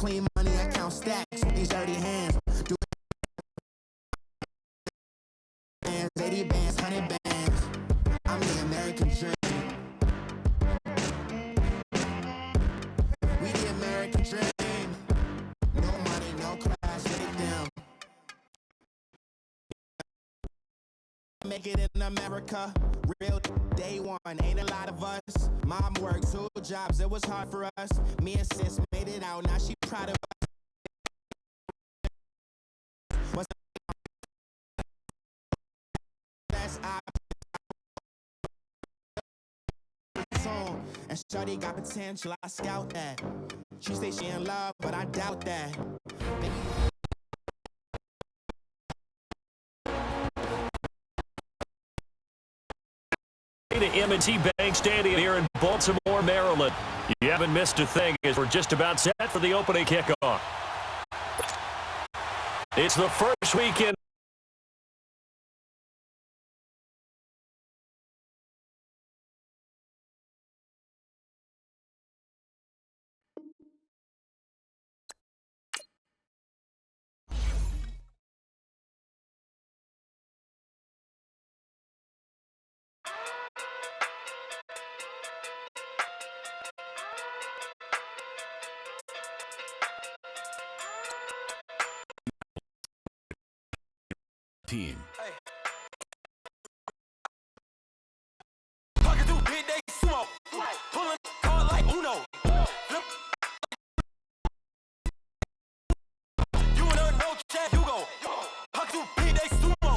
clean money, I count stacks. These dirty hands. Do 80 bands, 100 bands. I'm the American dream. We the American dream. No money, no class, take them. Make it in America, real day one. Ain't a lot of us. Mom worked 2 jobs, it was hard for us. Me and sis made it out, now she proud of us. What's the best option? And shawty got potential, I scout that. She say she in love, but I doubt that. To M&T Bank Stadium here in Baltimore, Maryland. You haven't missed a thing as we're just about set for the opening kickoff. It's the first weekend. Team. Pocket through big day sumo. Pulling card like Uno. You and her no chat, you go. Pocket through big day sumo.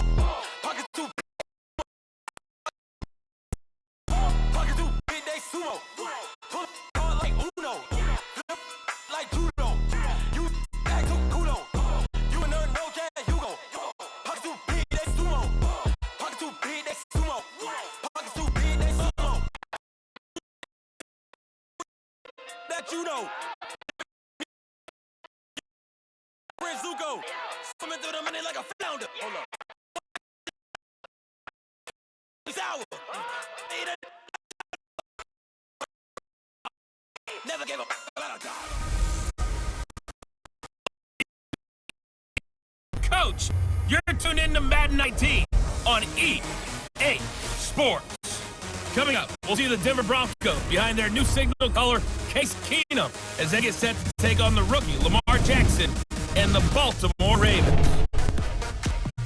Pocket through big day sumo. Pulling card like Uno. Like judo. You back to kudo. You and her no chat, you go. Pocket through big day sumo. Pocket through big day sumo. Pocket through big day sumo. That you know. Zuko, swimming through the money like a flounder. Hold up. Sour. Never gave up about a dollar. Coach, you're tuned in to Madden 19 on EA Sports. Coming up, we'll see the Denver Broncos behind their new signal caller, Case Keenum, as they get set to take on the rookie, Lamar Jackson, and the Baltimore Ravens.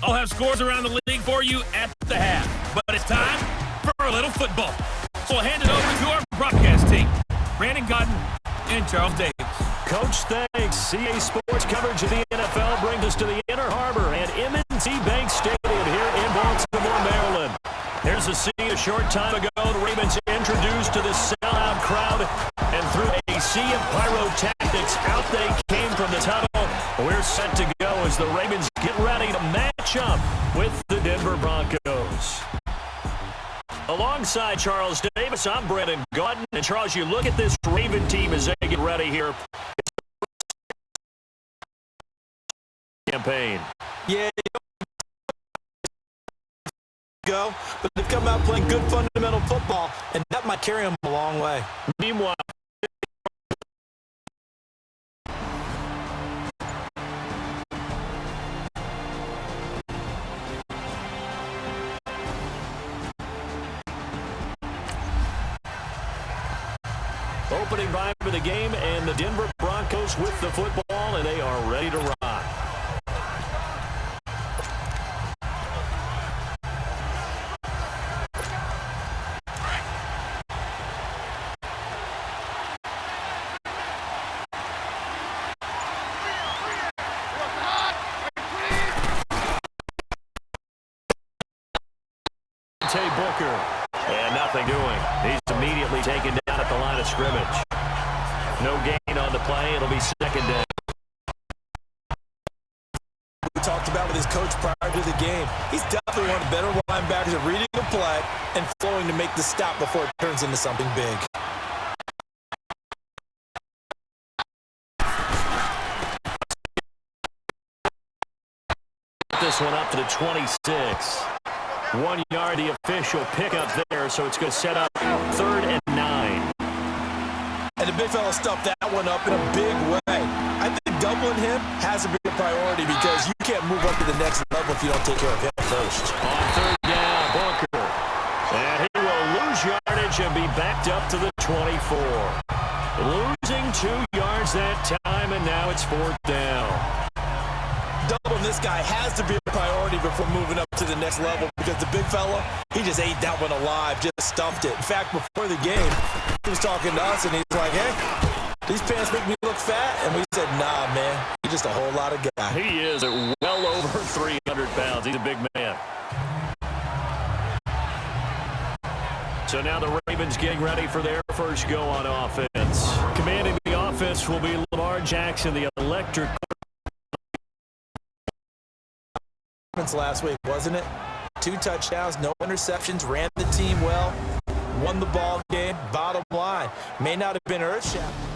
I'll have scores around the league for you at the half, but it's time for a little football. So I'll hand it over to our broadcast team, Brandon Godden and Charles Davis. Coach, thanks. CA Sports coverage of the NFL brings us to the Inner Harbor and M&T Bank Stadium here in Baltimore, Maryland. Here's a scene a short time ago. The Ravens introduced to the sellout crowd, and through a sea of pyrotechnics, out they came from the tunnel. We're set to go as the Ravens get ready to match up with the Denver Broncos. Alongside Charles Davis, I'm Brandon Godden. And Charles, you look at this Raven team as they get ready here. Campaign. Yeah, go, but they've come out playing good fundamental football, and that might carry them a long way. Meanwhile, opening drive of the game, and the Denver Broncos with the football, and they are ready to rock. Booker, and nothing doing. He's immediately taken down at the line of scrimmage. No gain on the play. It'll be second down. We talked about with his coach prior to the game. He's definitely one of the better linebackers at reading the play and flowing to make the stop before it turns into something big. This one up to the 26. 1 yard, the official pickup there, so it's going to set up 3rd and 9. And the big fella stuffed that one up in a big way. I dribbling him has to be a priority because you can't move up to the next level if you don't take care of him first. On third down, Booker. And he will lose yardage and be backed up to the 24. Losing 2 yards that time, and now it's fourth down. Doubling this guy has to be a priority before moving up to the next level because the big fella, he just ate that one alive, just stuffed it. In fact, before the game, he was talking to us, and he's like, hey, these pants make me look fat. And we said, nah, man, you're just a whole lot of guy. He is at well over 300 pounds. He's a big man. So now the Ravens getting ready for their first go on offense. Commanding the offense will be Lamar Jackson, the electric. Last week, wasn't it? 2 touchdowns, no interceptions, ran the team well, won the ball game. Bottom line, may not have been earth-shattering.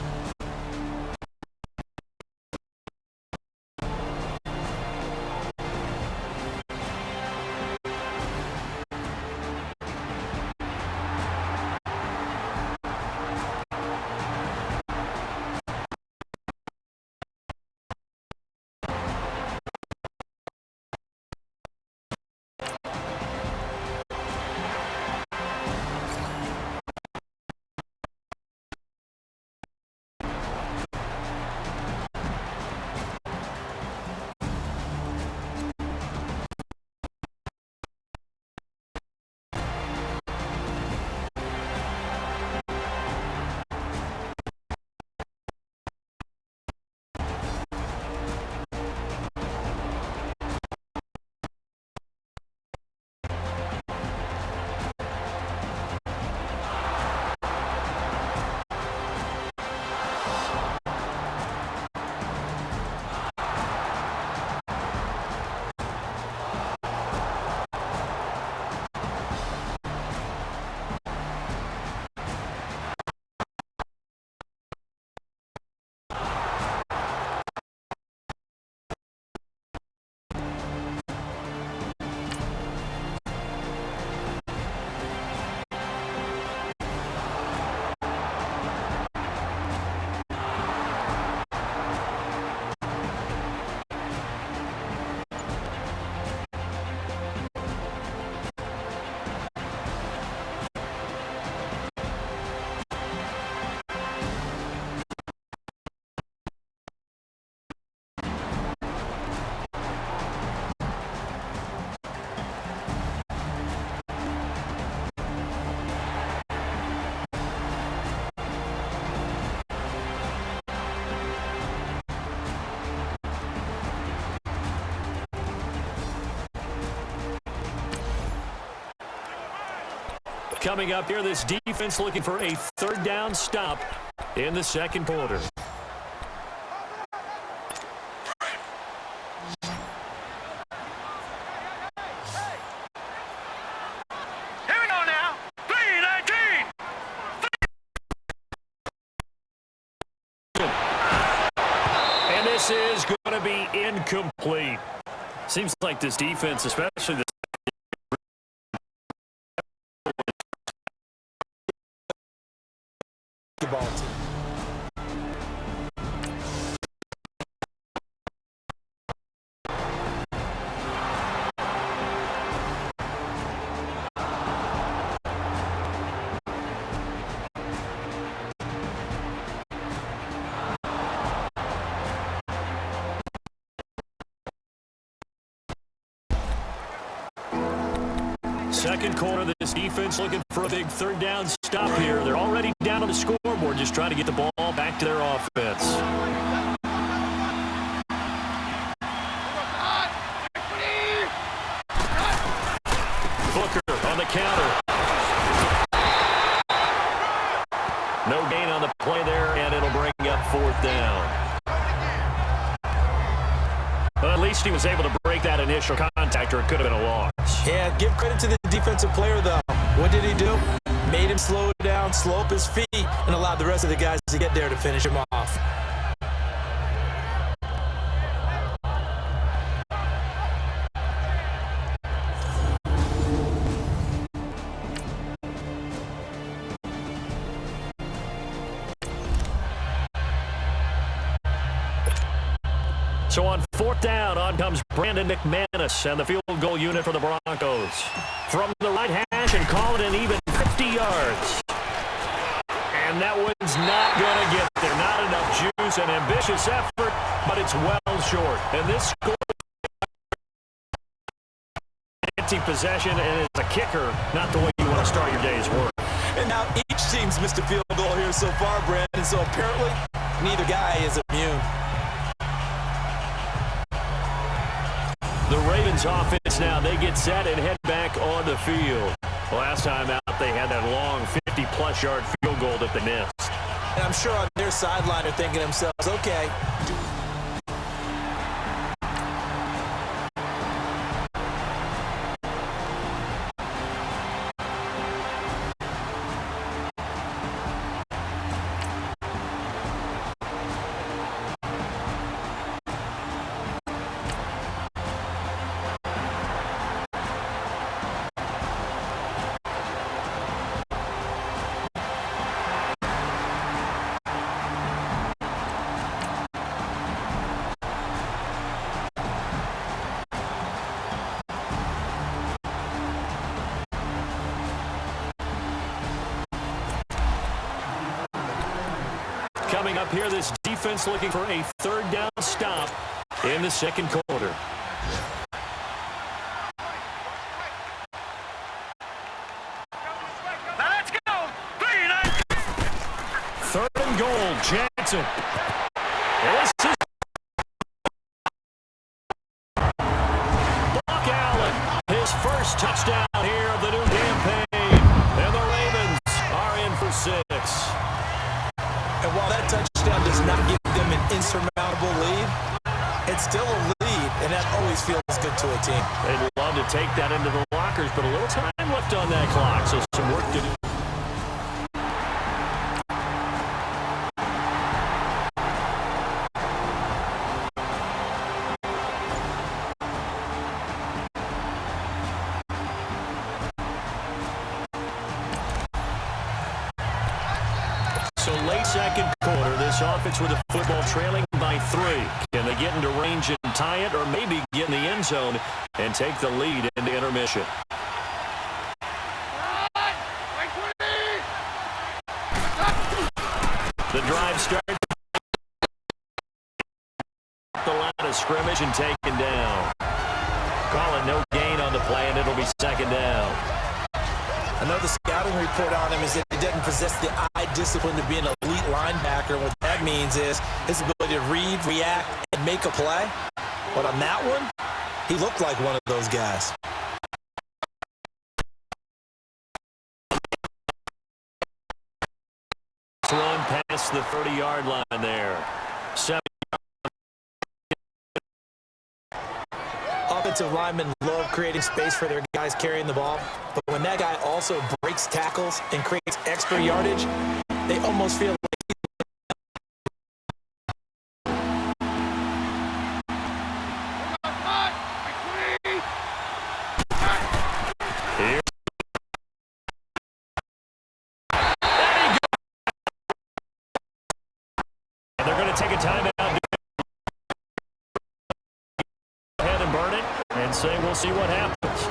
Coming up here, this defense looking for a third down stop in the second quarter. Here we go now. 3:19. And this is going to be incomplete. Seems like this defense, especially the ball team. second quarter, this defense looking for a big third down stop here. They're already down on the scoreboard, just trying to get the ball back to their offense. Booker on the counter. No gain on the play there, and it'll bring up fourth down. Well, at least he was able to break that initial contact, or it could have been a loss. Yeah, give credit to the defensive player, though. What did he do? Made him slow down, slow up his feet, and allowed the rest of the guys to get there to finish him off. So on fourth down, on comes Brandon McManus and the field goal unit for the Broncos. From the right hash and call it an even 50 yards. And that one's not going to get there. Not enough juice, an ambitious effort, but it's well short. And this score possession, and it's a kicker, not the way you want to start your day's work. And now each team's missed a field goal here so far, Brandon, so apparently neither guy is immune. The Ravens offense now, they get set and head back on the field. Last time out, they had that long 50-plus yard field goal that they missed. And I'm sure on their sideline they're thinking to themselves, okay, coming up here, this defense looking for a third down stop in the second quarter. Now let's go. 39. Third and goal, Jackson. This is Buck Allen, his first touchdown here of the new campaign. And the Ravens are in for 6. and while that touchdown does not give them an insurmountable lead, it's still a lead, and that always feels good to a team. They'd love to take that into the lockers, but a little time left on that clock, so some work to do. So late second quarter, this offense with the football trailing by 3. Can they get into range and tie it, or maybe get in the end zone and take the lead into intermission? The drive starts. The line of scrimmage and taken down. Calling no gain on the play, and it'll be second down. Another scouting report on him is that he doesn't possess the eye discipline to be an elite linebacker. What that means is his ability to read, react, and make a play. But on that one, he looked like one of those guys. Thrown past the 30-yard line there. 7. Offensive linemen love creating space for their guys carrying the ball, but when that guy also breaks tackles and creates extra yardage, they almost feel like they're going to take a timeout. Ahead and burn it and say we'll see what happens.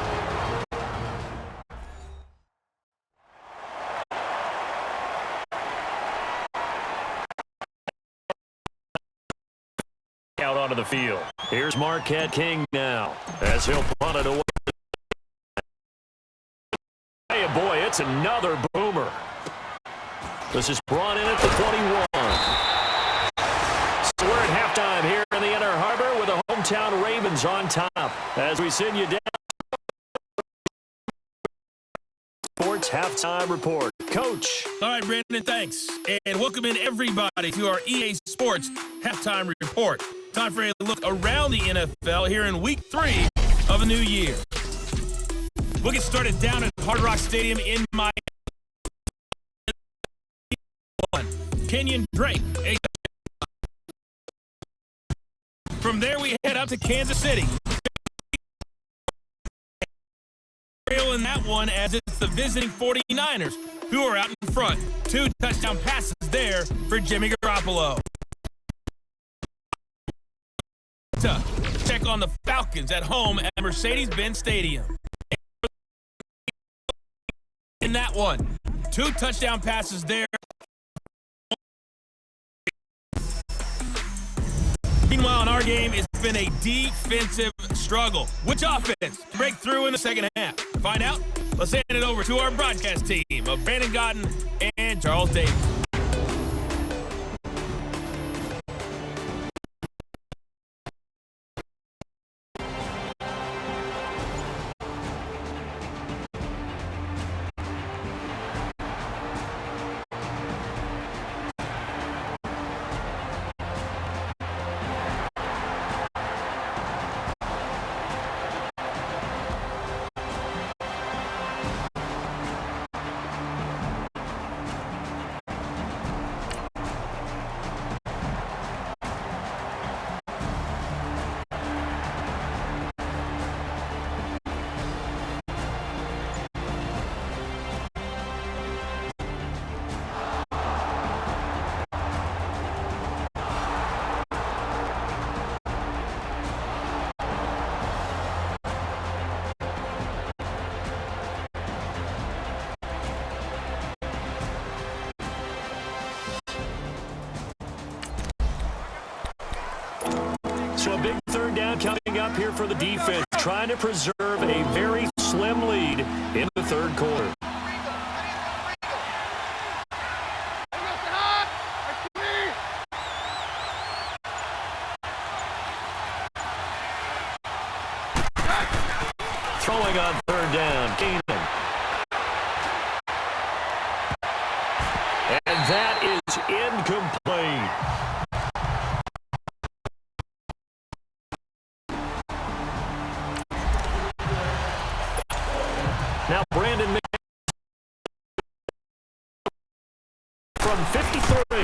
Out onto the field. Here's Marquette King now as he'll punt it away. Hey, boy, it's another boomer. This is brought in at the 21. So we're at halftime here in the Inner Harbor with the hometown Ravens on top as we send you down. Sports Halftime Report. Coach. All right, Brandon, thanks. And welcome in everybody to our EA Sports Halftime Report. Time for a look around the NFL here in Week 3 of a new year. We'll get started down at Hard Rock Stadium in Miami. Kenyon Drake. From there, we head up to Kansas City. In that one, as it's the visiting 49ers who are out in front. 2 touchdown passes there for Jimmy Garoppolo. to check on the Falcons at home at Mercedes-Benz Stadium. In that one, 2 touchdown passes there. Meanwhile, in our game, it's been a defensive struggle. Which offense can break through in the second half? To find out, let's hand it over to our broadcast team of Brandon Gotten and Charles Davis. So a big third down coming up here for the defense, trying to preserve a very slim lead in the third quarter. Throwing on third down, Keenan. And that is incomplete. Now Brandon from 53.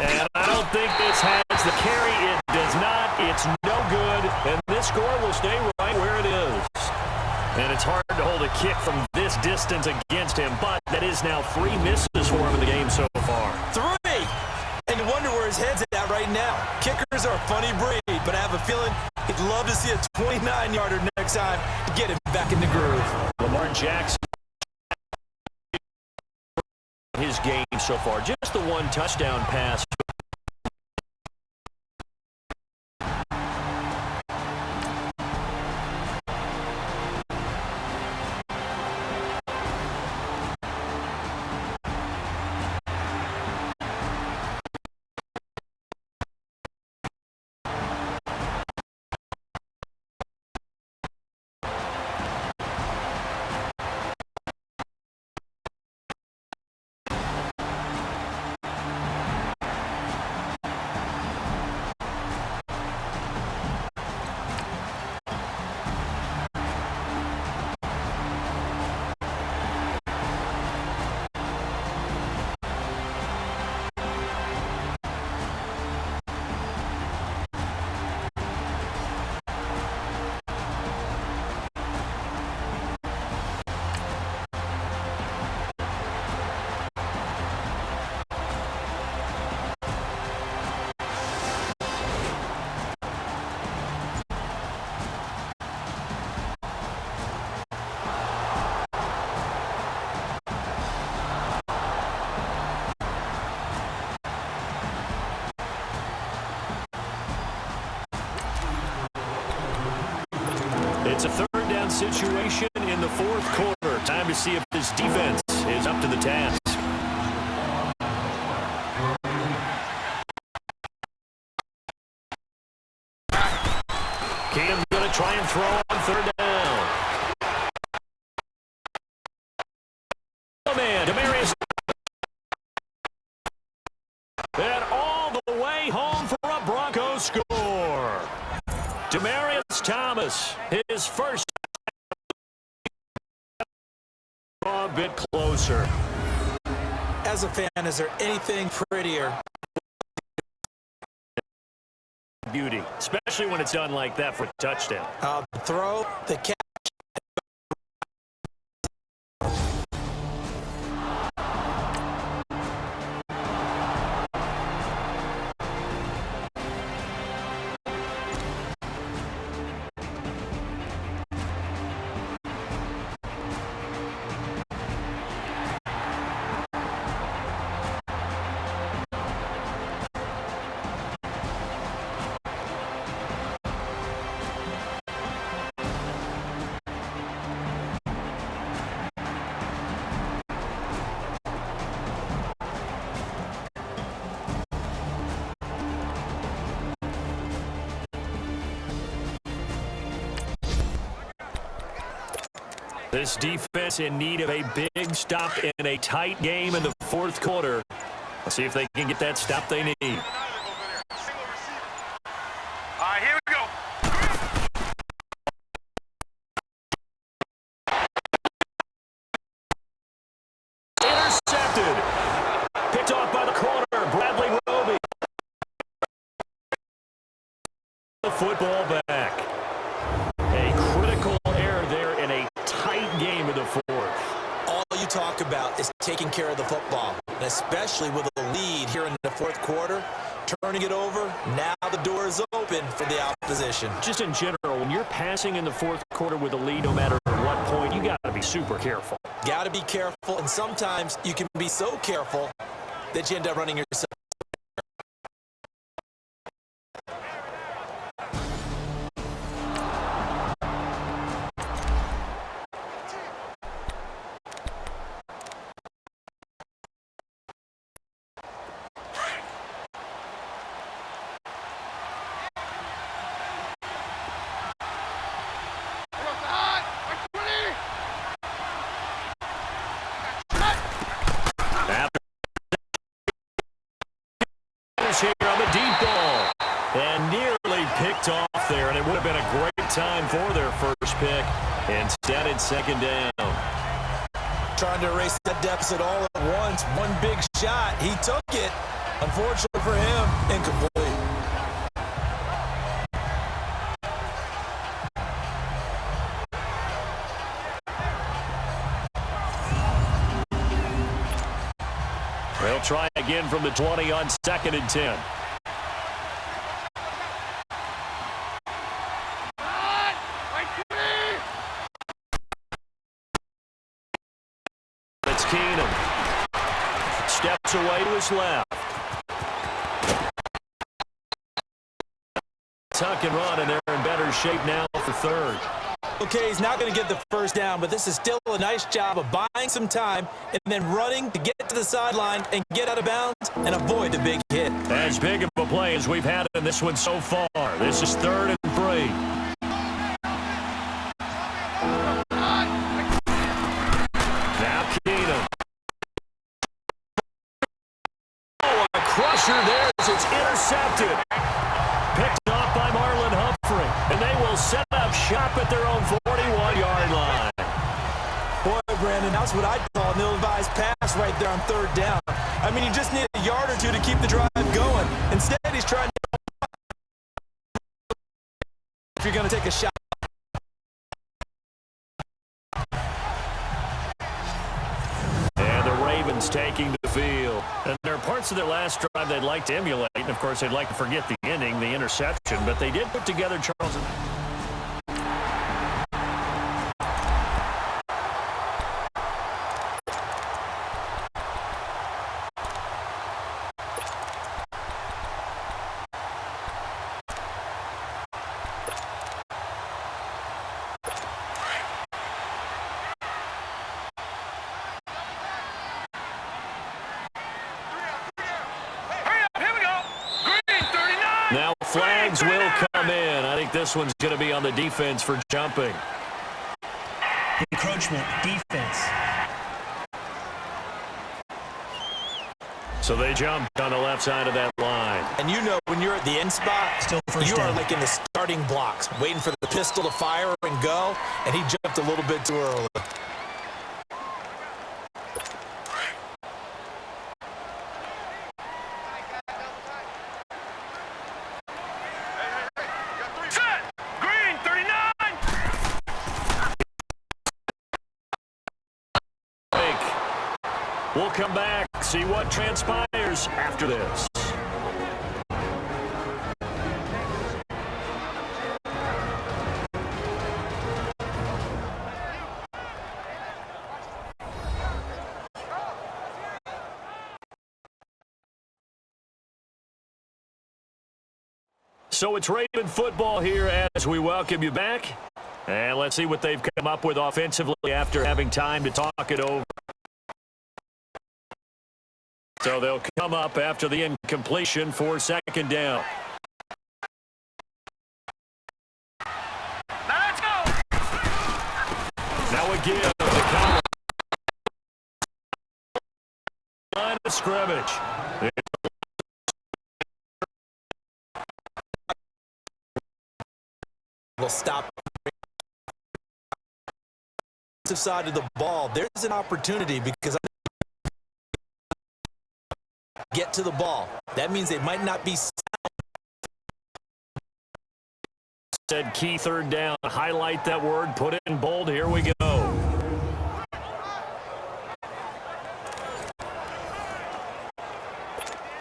And I don't think this has the carry. It does not. It's no good. And this score will stay right where it is. And it's hard to hold a kick from this distance against him, but that is now 3 misses for him in the game so far. 3! And you wonder where his head's at right now. Kickers are a funny breed, but I have a feeling he'd love to see a 29-yarder next time to get him back in the groove. Lamar Jackson, his game so far, just the 1 touchdown pass. It's a third down situation in the fourth quarter. Time to see if this defense is up to the task. Keenan going to try and throw on third down. Oh, man, Demarius. And all the way home for a Broncos score. Demarius Thomas, his first a bit closer. As a fan, is there anything prettier? Beauty, especially when it's done like that for a touchdown. The throw, the catch. This defense in need of a big stop in a tight game in the fourth quarter. Let's see if they can get that stop they need. All right, here we go. Intercepted. Picked off by the corner, Bradley Roby. The football back. A critical error there in a tight game in the fourth. All you talk about is taking care of the football, and especially with a lead here in the fourth quarter, turning it over, now the door is open for the opposition. Just in general, when you're passing in the fourth quarter with a lead, no matter what point, you got to be super careful. Got to be careful, and sometimes you can be so careful that you end up running yourself. Here on the deep ball, and nearly picked off there, and it would have been a great time for their first pick. Instead, it's second down. Trying to erase that deficit all at once. One big shot. He took it. Unfortunately for him, incomplete. They'll try again from the 20 on 2nd and 10. It's Keenum. Steps away to his left. Tuck and run, and they're in better shape now for third. Okay, he's not going to get the first down, but this is still a nice job of buying some time and then running to get to the sideline and get out of bounds and avoid the big hit. As big of a play as we've had in this one so far. This is 3rd and 3. Now Keenum. Oh, a crusher there as it's intercepted. Picked off by Marlon Humphrey, and they will set up shop at their own 41-yard line. Boy, Brandon, that's what I'd call an ill-advised pass right there on 3rd down. I mean, you just need a yard or two to keep the drive going. Instead, he's trying to... If you're going to take a shot. And the Ravens taking the field. And there are parts of their last drive they'd like to emulate. And, of course, they'd like to forget the ending, the interception. But they did put together Charles. Now flags will come in. I think this one's going to be on the defense for jumping. Encroachment, defense. So they jumped on the left side of that line. And you know when you're at the end spot, Still first you down. are like in the starting blocks, waiting for the pistol to fire and go, and he jumped a little bit too early. We'll come back, see what transpires after this. So it's Raven football here as we welcome you back. And let's see what they've come up with offensively after having time to talk it over. So they'll come up after the incompletion for second down. Let's go. Now it gives. The count. Line of scrimmage. Will stop. Side of the ball. There's an opportunity because get to the ball. That means they might not be. Said key third down. Highlight that word. Put it in bold. Here we go.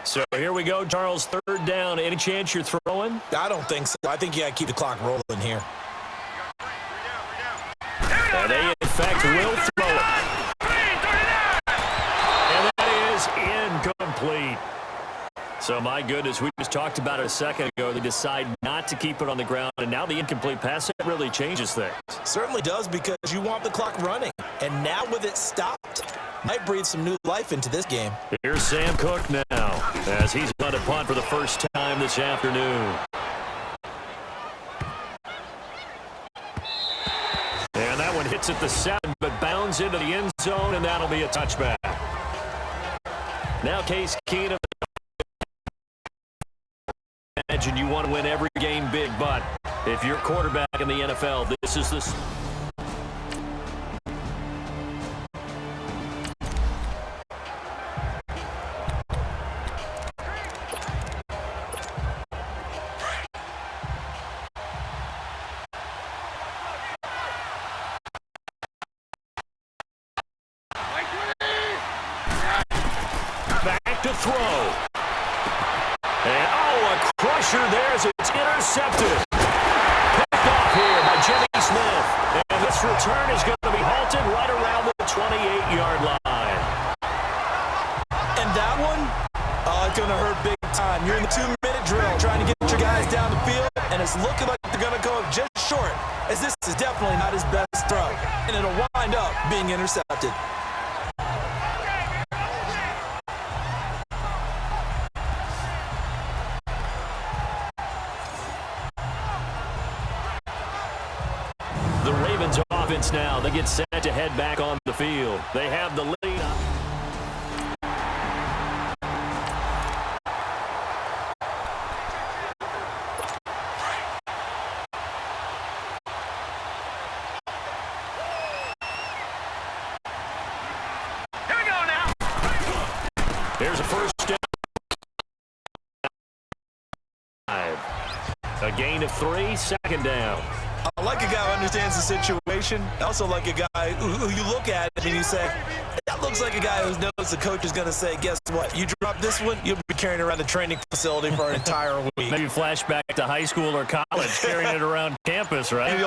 So here we go, Charles. Third down. Any chance you're throwing? I don't think so. I think you got to keep the clock rolling here. And they, in fact, will throw it. And that is incomplete. So, my goodness, we just talked about it a second ago. They decide not to keep it on the ground, and now the incomplete pass really changes things. Certainly does, because you want the clock running. And now with it stopped, might breathe some new life into this game. Here's Sam Cook now, as he's on a punt for the first time this afternoon. And that one hits at the 7, but bounds into the end zone, and that'll be a touchback. Now Case Keenum. Imagine you want to win every game big, but if you're quarterback in the NFL, this is the... Back to throw. And, oh, a crusher there as it's intercepted. Picked off here by Jimmy Smith. And this return is going to be halted right around the 28-yard line. And that one, it's going to hurt big time. You're in the 2-minute drill trying to get your guys down the field, and it's looking like they're going to go just short, as this is definitely not his best throw. And it'll wind up being intercepted. The Ravens offense now, they get set to head back on the field. They have the lead. Here we go now. Here's a first down. A gain of 3, second down. I like a guy who understands the situation. I also like a guy who you look at and you say, that looks like a guy who knows the coach is going to say, guess what? You drop this one, you'll be carrying around the training facility for an entire week. Maybe flashback to high school or college, carrying it around campus, right? Maybe